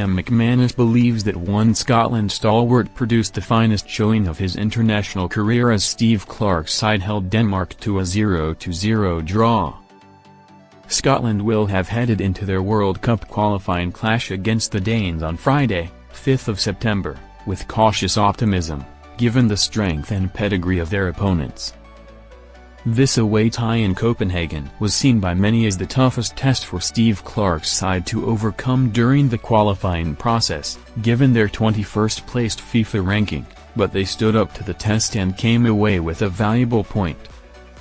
Tam McManus believes that one Scotland stalwart produced the finest showing of his international career as Steve Clarke's side held Denmark to a 0-0 draw. Scotland will have headed into their World Cup qualifying clash against the Danes on Friday, 5th of September, with cautious optimism, given the strength and pedigree of their opponents. This away tie in Copenhagen was seen by many as the toughest test for Steve Clarke's side to overcome during the qualifying process, given their 21st placed FIFA ranking, but they stood up to the test and came away with a valuable point.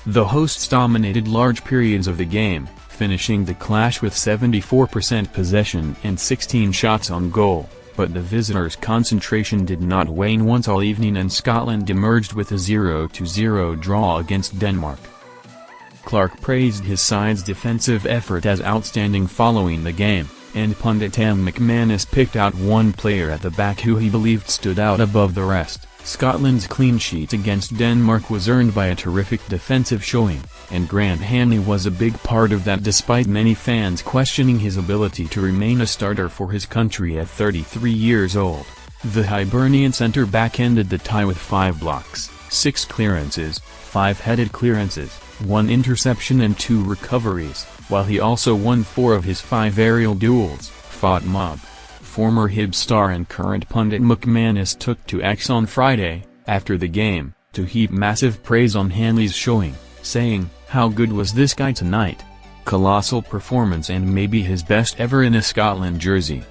The hosts dominated large periods of the game, finishing the clash with 74% possession and 16 shots on goal, but the visitors' concentration did not wane once all evening and Scotland emerged with a 0-0 draw against Denmark. Clarke praised his side's defensive effort as outstanding following the game, and pundit Tam McManus picked out one player at the back who he believed stood out above the rest. Scotland's clean sheet against Denmark was earned by a terrific defensive showing, and Grant Hanley was a big part of that despite many fans questioning his ability to remain a starter for his country at 33 years old. The Hibernian centre-back ended the tie with 5 blocks, 6 clearances, 5 headed clearances, 1 interception and 2 recoveries, while he also won 4 of his 5 aerial duels, fought mob. Former Hibs star and current pundit McManus took to X on Friday, after the game, to heap massive praise on Hanley's showing, saying, "How good was this guy tonight? Colossal performance and maybe his best ever in a Scotland jersey.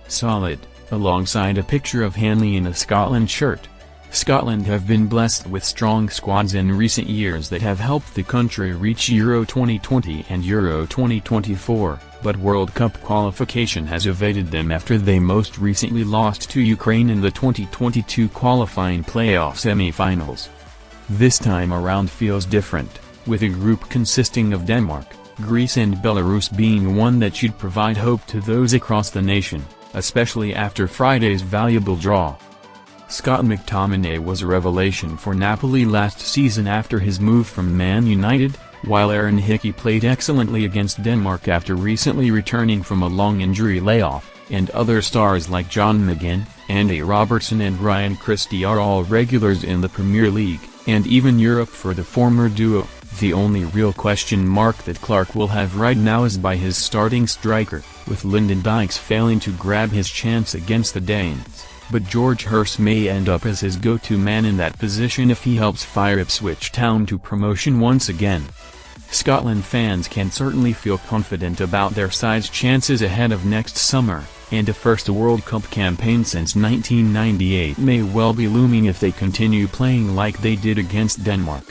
Solid," alongside a picture of Hanley in a Scotland shirt. Scotland have been blessed with strong squads in recent years that have helped the country reach Euro 2020 and Euro 2024, but World Cup qualification has evaded them after they most recently lost to Ukraine in the 2022 qualifying playoff semi-finals. This time around feels different, with a group consisting of Denmark, Greece and Belarus being one that should provide hope to those across the nation, especially after Friday's valuable draw. Scott McTominay was a revelation for Napoli last season after his move from Man United, while Aaron Hickey played excellently against Denmark after recently returning from a long injury layoff, and other stars like John McGinn, Andy Robertson and Ryan Christie are all regulars in the Premier League, and even Europe for the former duo. The only real question mark that Clarke will have right now is by his starting striker, with Lyndon Dykes failing to grab his chance against the Danes. But George Hurst may end up as his go-to man in that position if he helps fire Ipswich Town to promotion once again. Scotland fans can certainly feel confident about their side's chances ahead of next summer, and a first World Cup campaign since 1998 may well be looming if they continue playing like they did against Denmark.